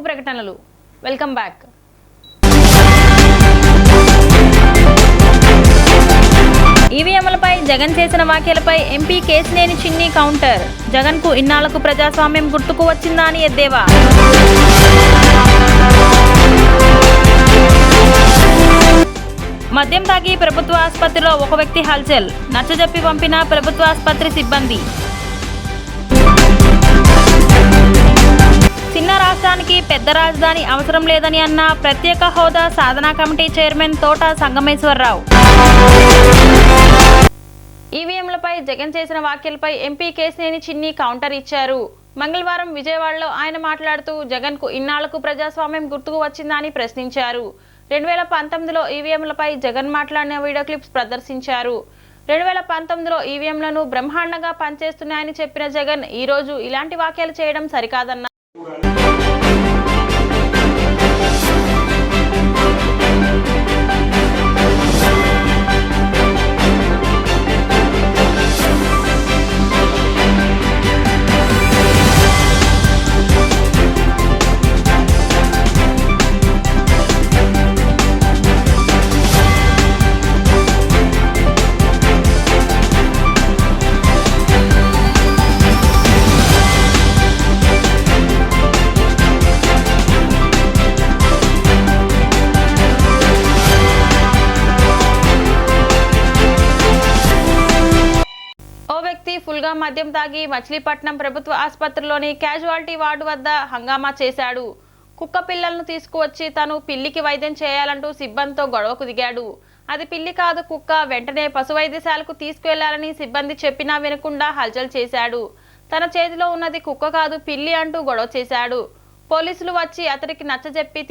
ప్రకటనలు. Welcome back. ఈవీఎంలపై Jagan చేసిన వ్యాఖ్యలపై ఎంపీ కేశినేని చిన్ని కౌంటర్. జగన్కు ఇన్నాళ్లకు ప్రజాస్వామ్యం గుర్తుకు వచ్చిందా అని ఎద్దేవా. మద్యం తాగి ప్రభుత్వ ఆసుపత్రిలో ఒక వ్యక్తి హల్చల్. నచ్చజెప్పి పంపిన ప్రభుత్వ ఆసుపత్రి సిబ్బంది. చిన్న రాష్ట్రానికి పెద్ద రాజధాని అవసరం లేదని అన్న ప్రత్యేక హోదా సాధనా కమిటీ చైర్మన్ తోట సంగమేశ్వరరావు. ఈవీఎంలపై జగన్ చేసిన వ్యాఖ్యలపై ఎంపీ కేశినేని చిన్ని కౌంటర్ ఇచ్చారు. మంగళవారం విజయవాడలో ఆయన మాట్లాడుతూ జగన్కు ఇన్నాళ్లకు ప్రజాస్వామ్యం గుర్తుకు వచ్చిందా అని ప్రశ్నించారు. 2019లో ఈవీఎంలపై జగన్ మాట్లాడిన వీడియో క్లిప్స్ ప్రదర్శించారు. 2019లో ఈవీఎంలను బ్రహ్మాండంగా పనిచేస్తున్నాయని చెప్పిన జగన్ ఈ రోజు ఇలాంటి వ్యాఖ్యలు చేయడం సరికాదన్నారు. ఫుల్గా మద్యం తాగి మచిలీపట్నం ప్రభుత్వ ఆసుపత్రిలోని క్యాజువాలిటీ వార్డు వద్ద హంగామా చేశాడు. కుక్క పిల్లలను తీసుకువచ్చి తను పిల్లికి వైద్యం చేయాలంటూ సిబ్బందితో గొడవకు దిగాడు. అది పిల్లి కాదు కుక్క, వెంటనే పశు వైద్యశాలకు తీసుకువెళ్లాలని సిబ్బంది చెప్పినా వినకుండా హల్చల్ చేశాడు. తన చేతిలో ఉన్నది కుక్క కాదు పిల్లి అంటూ గొడవ చేశాడు. పోలీసులు వచ్చి అతనికి నచ్చజెప్పి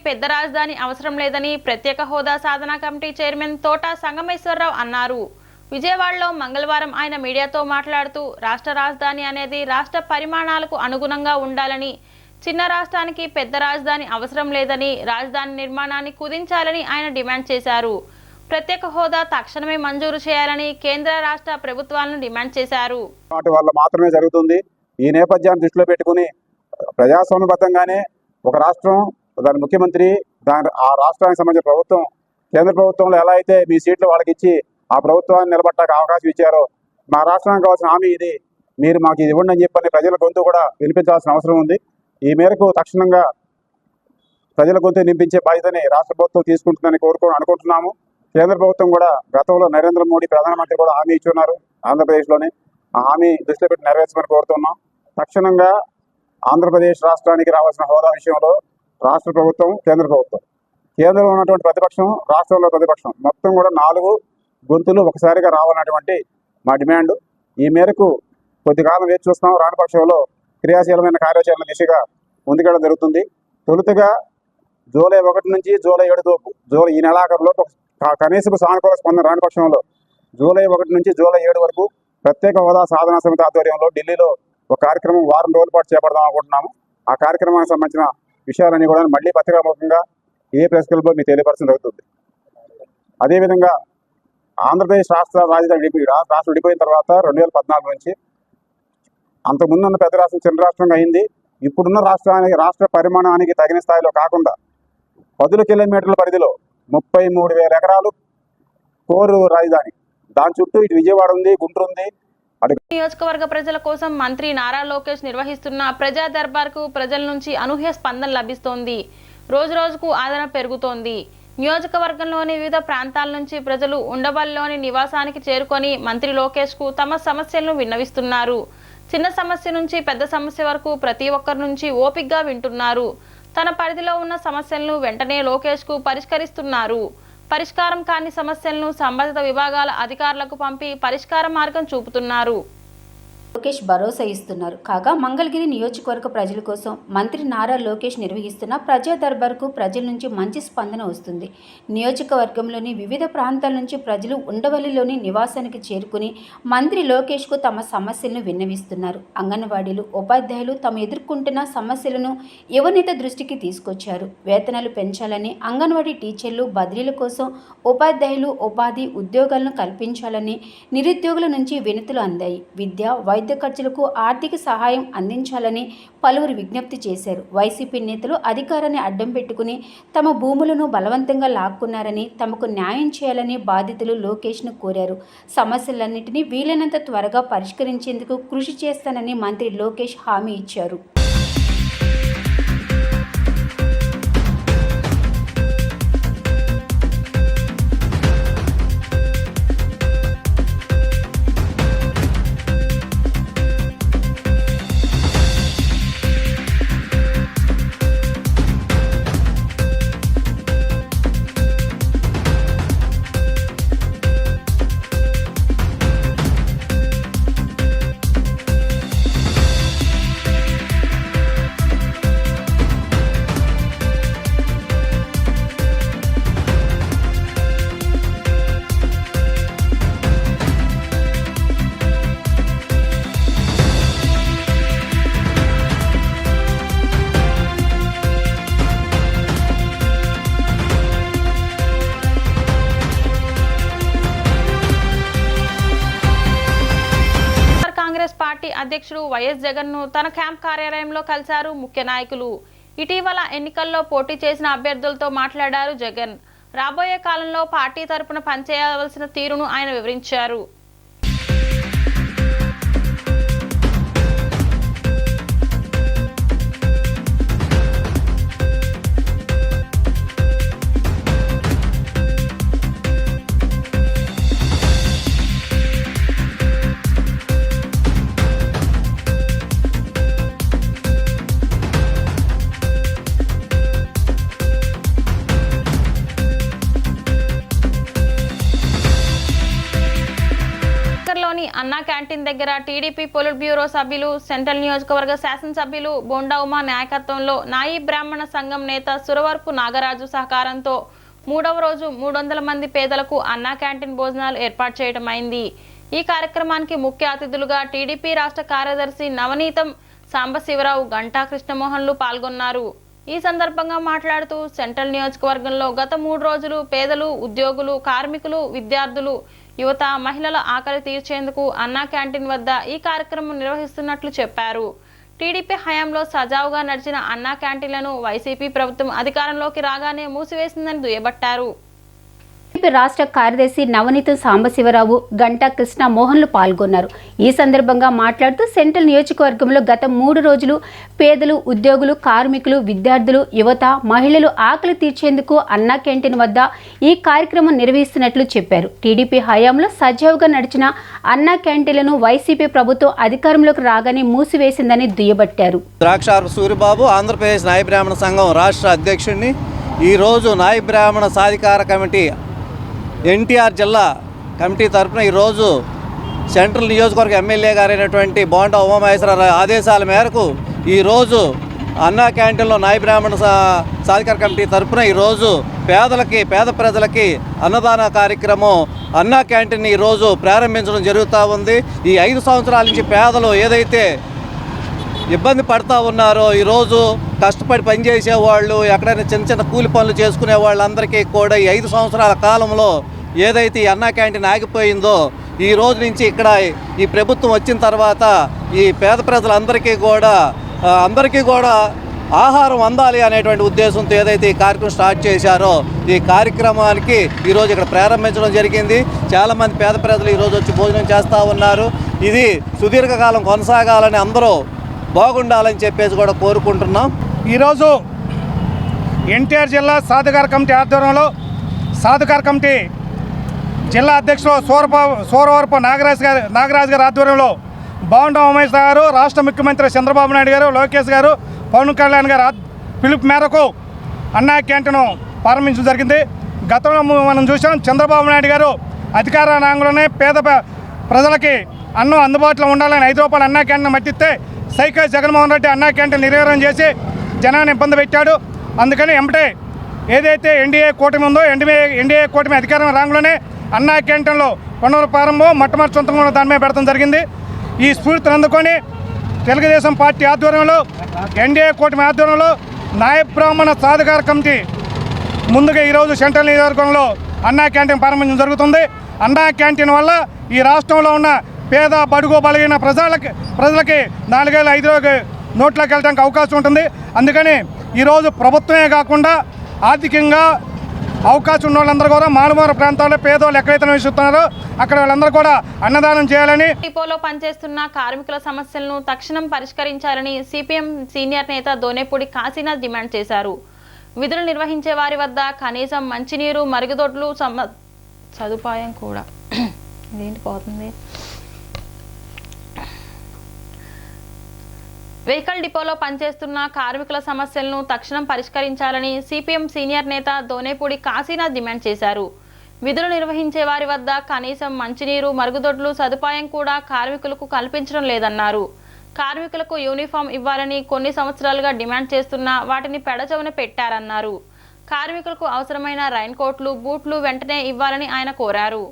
పెద్ద రాజధాని అవసరం లేదని ప్రత్యేక హోదా సాధనా కమిటీ చైర్మన్ తోట సంగమేశ్వరరావు అన్నారు. విజయవాడలో మంగళవారం ఆయన మీడియాతో మాట్లాడుతూ రాష్ట్ర రాజధాని అనేది రాష్ట్ర పరిమాణాలకు అనుగుణంగా ఉండాలని, చిన్న రాష్ట్రానికి పెద్ద రాజధాని అవసరం లేదని, రాజధాని నిర్మాణాన్ని కుదించాలని ఆయన డిమాండ్ చేశారు. ప్రత్యేక హోదా తక్షణమే మంజూరు చేయాలని కేంద్ర రాష్ట్ర ప్రభుత్వాలను డిమాండ్ చేశారు. వాటి వల్ల మాత్రమే జరుగుతుంది. ఈ నేపథ్యాన్ని దృష్టిలో పెట్టుకుని ప్రజాస్వామ్యబద్ధంగానే ఒక రాష్ట్రం, దాని ముఖ్యమంత్రి, ఆ రాష్ట్రానికి సంబంధించిన ప్రభుత్వం కేంద్ర ప్రభుత్వంలో ఎలా అయితే మీ సీట్లు వాళ్ళకి ఇచ్చి ఆ ప్రభుత్వాన్ని నిలబట్టడానికి అవకాశం ఇచ్చారో, మా రాష్ట్రానికి కావాల్సిన హామీ ఇది, మీరు మాకు ఇది ఇవ్వండి అని చెప్పని ప్రజల గొంతు కూడా వినిపించాల్సిన అవసరం ఉంది. ఈ మేరకు తక్షణంగా ప్రజల గొంతు నింపించే బాధ్యతని రాష్ట్ర ప్రభుత్వం తీసుకుంటుందని అనుకుంటున్నాము. కేంద్ర ప్రభుత్వం కూడా గతంలో నరేంద్ర మోడీ ప్రధానమంత్రి కూడా హామీ ఇచ్చున్నారు ఆంధ్రప్రదేశ్లోనే. ఆ హామీ దృష్టిలో పెట్టి నెరవేర్చమని కోరుతున్నాం. తక్షణంగా ఆంధ్రప్రదేశ్ రాష్ట్రానికి రావాల్సిన హోదా విషయంలో రాష్ట్ర ప్రభుత్వం, కేంద్ర ప్రభుత్వం, కేంద్రంలో ఉన్నటువంటి ప్రతిపక్షం, రాష్ట్రంలో ప్రతిపక్షం మొత్తం కూడా 4 గొంతులు ఒకసారిగా రావాలన్నటువంటి మా డిమాండ్. ఈ మేరకు కొద్దికాలం వేచి చూస్తాం. రాని పక్షంలో క్రియాశీలమైన కార్యాచరణ దిశగా ముందుకెళ్ళడం జరుగుతుంది. తొలుతగా జూలై 1 నుంచి జూలై 7 లోపు, ఈ నెలాఖరులోపు కనీసపు సానుకూల స్పందన రాని పక్షంలో జూలై 1 నుంచి జూలై 7 వరకు ప్రత్యేక హోదా సాధనా సమితి ఆధ్వర్యంలో ఢిల్లీలో ఒక కార్యక్రమం వారం రోజుల పాటు చేపడదాం అనుకుంటున్నాము. ఆ కార్యక్రమానికి సంబంధించిన విషయాలన్నీ కూడా మళ్ళీ పత్రికాముఖంగా ఏ ప్రెస్ క్లబ్లో మీకు తెలియపరచడం జరుగుతుంది. అదేవిధంగా ఆంధ్రప్రదేశ్ రాష్ట్ర రాజధాని రాష్ట్రం విడిపోయిన తర్వాత 2014 నుంచి అంతకుముందు ఉన్న పెద్ద రాష్ట్రం చిన్న రాష్ట్రంగా అయింది. ఇప్పుడున్న రాష్ట్ర పరిమాణానికి తగిన స్థాయిలో కాకుండా 10 కిలోమీటర్ల పరిధిలో 33,000 ఎకరాలు కోరు రాజధాని. దాని చుట్టూ ఇటు విజయవాడ ఉంది, గుంటూరు ఉంది. నియోజకవర్గ ప్రజల కోసం మంత్రి నారా లోకేష్ నిర్వహిస్తున్న ప్రజా దర్బార్కు ప్రజల నుంచి అనూహ్య స్పందన లభిస్తోంది. రోజు రోజుకు ఆదరణ పెరుగుతోంది. నియోజకవర్గంలోని వివిధ ప్రాంతాల నుంచి ప్రజలు ఉండవల్లిలోని నివాసానికి చేరుకొని మంత్రి లోకేష్కు తమ సమస్యలను విన్నవిస్తున్నారు. చిన్న సమస్య నుంచి పెద్ద సమస్య వరకు ప్రతి ఒక్కరి నుంచి ఓపికగా వింటున్నారు. తన పరిధిలో ఉన్న సమస్యలను వెంటనే లోకేష్కు పరిష్కరిస్తున్నారు. పరిష్కారం కాని సమస్యలను సంబంధిత విభాగాల అధికారులకు పంపి పరిష్కార మార్గం చూపుతున్నారు. లోకేష్ భరోసా ఇస్తున్నారు. కాగా మంగళగిరి నియోజకవర్గ ప్రజల కోసం మంత్రి నారా లోకేష్ నిర్వహిస్తున్న ప్రజా దర్బార్కు ప్రజల నుంచి మంచి స్పందన వస్తుంది. నియోజకవర్గంలోని వివిధ ప్రాంతాల నుంచి ప్రజలు ఉండవల్లిలోని నివాసానికి చేరుకుని మంత్రి లోకేష్కు తమ సమస్యలను విన్నవిస్తున్నారు. అంగన్వాడీలు, ఉపాధ్యాయులు తమ ఎదుర్కొంటున్న సమస్యలను యువనేత దృష్టికి తీసుకొచ్చారు. వేతనాలు పెంచాలని, అంగన్వాడీ టీచర్లు, బదిలీల కోసం ఉపాధ్యాయులు ఉపాధి ఉద్యోగాలను కల్పించాలని నిరుద్యోగుల నుంచి వినతులు అందాయి. విద్య, వైద్య ఖర్చులకు ఆర్థిక సహాయం అందించాలని పలువురు విజ్ఞప్తి చేశారు. వైసీపీ నేతలు అధికారాన్ని అడ్డం పెట్టుకుని తమ భూములను బలవంతంగా లాక్కున్నారని, తమకు న్యాయం చేయాలని బాధితులు లోకేష్ను కోరారు. సమస్యలన్నింటినీ వీలైనంత త్వరగా పరిష్కరించేందుకు కృషి చేస్తానని మంత్రి లోకేష్ హామీ ఇచ్చారు. అధ్యక్షుడు వైఎస్ జగన్ ను తన క్యాంప్ కార్యాలయంలో కలిశారు ముఖ్య నాయకులు. ఇటీవల ఎన్నికల్లో పోటీ చేసిన అభ్యర్థులతో మాట్లాడారు జగన్. రాబోయే కాలంలో పార్టీ తరపున పనిచేయవలసిన తీరును ఆయన వివరించారు. అన్నా క్యాంటీన్ దగ్గర టీడీపీ పొలిట్ బ్యూరో సభ్యులు, సెంట్రల్ నియోజకవర్గ శాసనసభ్యులు బోండా ఉమా నాయకత్వంలో నాయి బ్రాహ్మణ సంఘం నేత సురవరపు నాగరాజు సహకారంతో 3వ రోజు 300 మంది పేదలకు అన్నా క్యాంటీన్ భోజనాలు ఏర్పాటు చేయడం అయింది. ఈ కార్యక్రమానికి ముఖ్య అతిథులుగా టీడీపీ రాష్ట్ర కార్యదర్శి నవనీతం, సాంబశివరావు, గంటా కృష్ణమోహన్లు పాల్గొన్నారు. ఈ సందర్భంగా మాట్లాడుతూ సెంట్రల్ నియోజకవర్గంలో గత 3 రోజులు పేదలు, ఉద్యోగులు, కార్మికులు, విద్యార్థులు, యువత, మహిళల ఆకలి తీర్చేందుకు అన్నా క్యాంటీన్ వద్ద ఈ కార్యక్రమం నిర్వహిస్తున్నట్లు చెప్పారు. టీడీపీ హయాంలో సజావుగా నడిచిన అన్నా క్యాంటీన్లను వైసీపీ ప్రభుత్వం అధికారంలోకి రాగానే మూసివేసిందని దుయ్యబట్టారు. రాష్ట్ర కార్యదర్శి నవనీతం, సాంబశివరావు, గంటా కృష్ణ మోహన్లు పాల్గొన్నారు. ఈ సందర్భంగా మాట్లాడుతూ సెంట్రల్ నియోజకవర్గంలో గత 3 రోజులు పేదలు, ఉద్యోగులు, కార్మికులు, విద్యార్థులు, యువత, మహిళలు ఆకలి తీర్చేందుకు అన్నా క్యాంటీన్ వద్ద ఈ కార్యక్రమం నిర్వహిస్తున్నట్లు చెప్పారు. టీడీపీ హయాంలో సజావుగా నడిచిన అన్నా క్యాంటీన్లను వైసీపీ ప్రభుత్వం అధికారంలోకి రాగానే మూసివేసిందని దుయ్యబట్టారు. ద్రాక్షారపు సూరిబాబు, ఆంధ్రప్రదేశ్ నాయి బ్రాహ్మణ సంఘం రాష్ట్ర అధ్యక్షుడిని. ఈరోజు నాయి బ్రాహ్మణ సాధికార కమిటీ ఎన్టీఆర్ జిల్లా కమిటీ తరఫున ఈరోజు సెంట్రల్ నియోజకవర్గ ఎమ్మెల్యే గారైనటువంటి బోండా ఉమామహేశ్వరరావు ఆదేశాల మేరకు ఈరోజు అన్నా క్యాంటీన్లో నాయ బ్రాహ్మణ సాధికార కమిటీ తరఫున ఈరోజు పేద ప్రజలకి అన్నదాన కార్యక్రమం అన్నా క్యాంటీన్ ఈరోజు ప్రారంభించడం జరుగుతూ ఉంది. ఈ 5 సంవత్సరాల నుంచి పేదలు ఏదైతే ఇబ్బంది పడుతూ ఉన్నారో, ఈరోజు కష్టపడి పనిచేసేవాళ్ళు, ఎక్కడైనా చిన్న చిన్న కూలి పనులు చేసుకునే వాళ్ళందరికీ కూడా ఈ 5 సంవత్సరాల కాలంలో ఏదైతే ఈ అన్నా క్యాంటీన్ ఆగిపోయిందో, ఈ రోజు నుంచి ఇక్కడ ఈ ప్రభుత్వం వచ్చిన తర్వాత ఈ పేద ప్రజలందరికీ కూడా ఆహారం అందాలి అనేటువంటి ఉద్దేశంతో ఏదైతే ఈ కార్యక్రమం స్టార్ట్ చేశారో, ఈ కార్యక్రమానికి ఈరోజు ఇక్కడ ప్రారంభించడం జరిగింది. చాలామంది పేద ప్రజలు ఈరోజు వచ్చి భోజనం చేస్తూ ఉన్నారు. ఇది సుదీర్ఘకాలం కొనసాగాలని, అందరూ బాగుండాలని చెప్పేసి కూడా కోరుకుంటున్నాం. ఈరోజు ఎన్టీఆర్ జిల్లా సాధికార కమిటీ ఆధ్వర్యంలో సాధికార కమిటీ జిల్లా అధ్యక్షులు సూరవరపు నాగరాజు గారి ఆధ్వర్యంలో బాండా ఉమేష్ గారు, రాష్ట్ర ముఖ్యమంత్రి చంద్రబాబు నాయుడు గారు, లోకేష్ గారు, పవన్ కళ్యాణ్ గారు పిలుపు మేరకు అన్నా క్యాంటీన్ ప్రారంభించడం జరిగింది. గతంలో మనం చూసాం, చంద్రబాబు నాయుడు గారు అధికార రంగంలోనే పేద ప్రజలకి అన్నం అందుబాటులో ఉండాలని 5 రూపాయలు అన్నా క్యాంటీన్ మట్టిస్తే సైకో జగన్మోహన్ రెడ్డి అన్నా క్యాంటీన్ నిర్వహణ చేసి జనాన్ని ఇబ్బంది పెట్టాడు. అందుకని ఎంబటే ఏదైతే ఎన్డీఏ కూటమి ఉందో, ఎన్డీఏ కూటమి అధికారం రంగంలోనే అన్నా క్యాంటీన్లో పునఃప్రారంభం మొట్టమొదటి సొంతంగా దాని మీద పెడతాం జరిగింది. ఈ స్ఫూర్తిని అందుకొని తెలుగుదేశం పార్టీ ఆధ్వర్యంలో, ఎన్డీఏ కూటమి ఆధ్వర్యంలో నాయ బ్రాహ్మణ సాధికార కమిటీ ముందుగా ఈరోజు సెంట్రల్ నియోజకవర్గంలో అన్నా క్యాంటీన్ ప్రారంభించడం జరుగుతుంది. అన్నా క్యాంటీన్ వల్ల ఈ రాష్ట్రంలో ఉన్న పేద బడుగు బలహీన ప్రజలకి 4-5 నోట్లోకి వెళ్ళడానికి అవకాశం ఉంటుంది. అందుకని ఈరోజు ప్రభుత్వమే కాకుండా ఆర్థికంగా అవకాశం ఉన్న వాళ్ళందరూ కూడా మారుమూల ప్రాంతాల్లో పేదవాళ్ళు ఎక్కడైతే నివసిస్తున్నారో అక్కడ వాళ్ళందరూ కూడా అన్నదానం చేయాలని, డిపోలో పనిచేస్తున్న కార్మికుల సమస్యలను తక్షణం పరిష్కరించాలని సిపిఎం సీనియర్ నేత దోనేపూడి కాశీనాథ్ డిమాండ్ చేశారు. విధులు నిర్వహించే వారి వద్ద కనీసం మంచినీరు, మరుగుదొడ్లు సదుపాయం కూడా ఇదేంటి పోతుంది. వెహికల్ డిపోలో పనిచేస్తున్న కార్మికుల సమస్యలను తక్షణం పరిష్కరించాలని సిపిఎం సీనియర్ నేత దోనేపూడి కాశీనాథ్ డిమాండ్ చేశారు. విధులు నిర్వహించే వారి వద్ద కనీసం మంచినీరు, మరుగుదొడ్లు సదుపాయం కూడా కార్మికులకు కల్పించడం లేదన్నారు. కార్మికులకు యూనిఫామ్ ఇవ్వాలని కొన్ని సంవత్సరాలుగా డిమాండ్ చేస్తున్నా వాటిని పెడచవున పెట్టారన్నారు. కార్మికులకు అవసరమైన రైన్ కోట్లు, బూట్లు వెంటనే ఇవ్వాలని ఆయన కోరారు.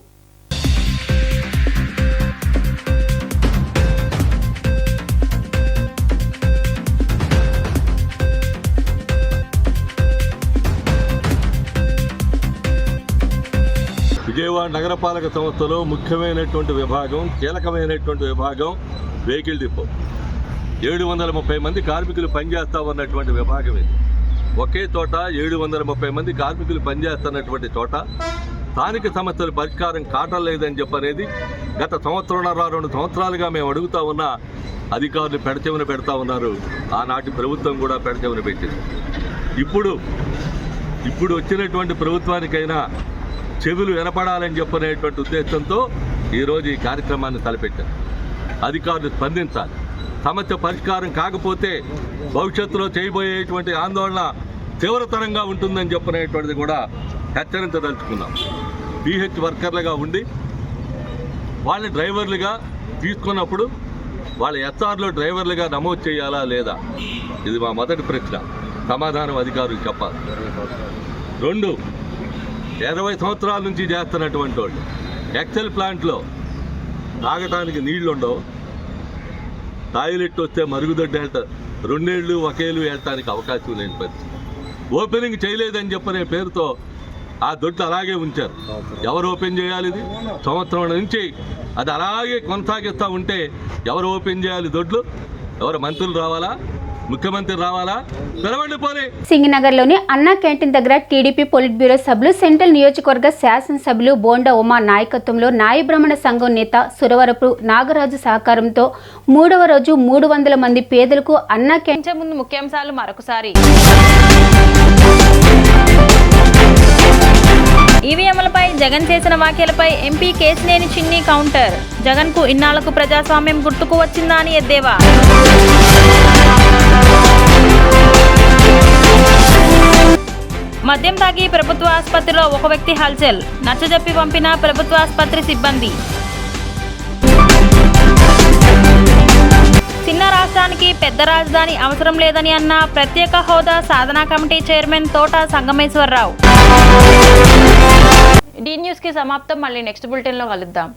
విజయవాడ నగరపాలక సంస్థలో ముఖ్యమైనటువంటి విభాగం, కీలకమైనటువంటి విభాగం వెహికల్ డిపో. 730 మంది కార్మికులు పనిచేస్తా ఉన్నటువంటి విభాగం ఇది. ఒకే చోట 730 మంది కార్మికులు పనిచేస్తున్నటువంటి చోట స్థానిక సమస్యలు పరిష్కారం కావటం లేదని చెప్పనేది గత 1.5-2 సంవత్సరాలుగా మేము అడుగుతా ఉన్న అధికారులు పెడచెవిన పెడతా ఉన్నారు. ఆనాటి ప్రభుత్వం కూడా పెడచెవిన పెట్టింది. ఇప్పుడు వచ్చినటువంటి ప్రభుత్వానికైనా చెవులు వినపడాలని చెప్పనేటువంటి ఉద్దేశంతో ఈరోజు ఈ కార్యక్రమాన్ని తలపెట్టారు. అధికారులు స్పందించాలి. సమస్య పరిష్కారం కాకపోతే భవిష్యత్తులో చేయబోయేటువంటి ఆందోళన తీవ్రతరంగా ఉంటుందని చెప్పనేటువంటిది కూడా హెచ్చరించదలుచుకున్నాం. PH వర్కర్లుగా ఉండి వాళ్ళని డ్రైవర్లుగా తీసుకున్నప్పుడు వాళ్ళ SRలో డ్రైవర్లుగా నమోదు చేయాలా లేదా? ఇది మా మొదటి ప్రశ్న. సమాధానం అధికారులు చెప్పాలి. 2, 20 సంవత్సరాల నుంచి చేస్తున్నటువంటి వాళ్ళు ఎక్సెల్ ప్లాంట్లో తాగటానికి నీళ్లు ఉండవు, టాయిలెట్ వస్తే మరుగుదొడ్డి వెళ్తారు, 2 ఏళ్ళు ఒకేళ్ళు వెళ్ళటానికి అవకాశం లేని పరిస్థితి. ఓపెనింగ్ చేయలేదని చెప్పనే పేరుతో ఆ దొడ్లు అలాగే ఉంచారు. ఎవరు ఓపెన్ చేయాలి? ఇది సంవత్సరం నుంచి అది అలాగే కొనసాగిస్తూ ఉంటే ఎవరు ఓపెన్ చేయాలి దొడ్లు? ఎవరు మంత్రులు రావాలా? ముఖ్యమంత్రి రావాలా? పిలవండి పోనీ. సింగనగర్లోని అన్నా క్యాంటీన్ దగ్గర టీడీపీ పొలిట్ బ్యూరో సభ్యులు, సెంట్రల్ నియోజకవర్గ శాసనసభ్యులు బోండా ఉమా నాయకత్వంలో నాయ బ్రాహ్మణ సంఘం నేత సురవరపు నాగరాజు సహకారంతో 3వ రోజు 300 మంది పేదలకు అన్నా క్యాంటీన్ ముందు ముఖ్యాంశాలు మరొకసారి. ఈవీఎంలపై జగన్ చేసిన వ్యాఖ్యలపై ఎంపీ కేశినేని చిన్ని కౌంటర్. జగన్కు ఇన్నాళ్లకు ప్రజాస్వామ్యం గుర్తుకు వచ్చిందా అని ఎద్దేవా. మద్యం తాగి ప్రభుత్వ ఆసుపత్రిలో ఒక వ్యక్తి హల్చల్, నచ్చజెప్పి పంపిన ప్రభుత్వ ఆసుపత్రి సిబ్బంది. చిన్న రాష్ట్రానికి పెద్ద పెద్ద రాజధాని అవసరం లేదని అన్న ప్రత్యేక హోదా సాధనా కమిటీ చైర్మన్ తోట సంగమేశ్వరరావు. డి న్యూస్కి సమాప్తం. మళ్ళీ నెక్స్ట్ బులెటిన్లో కలుద్దాం.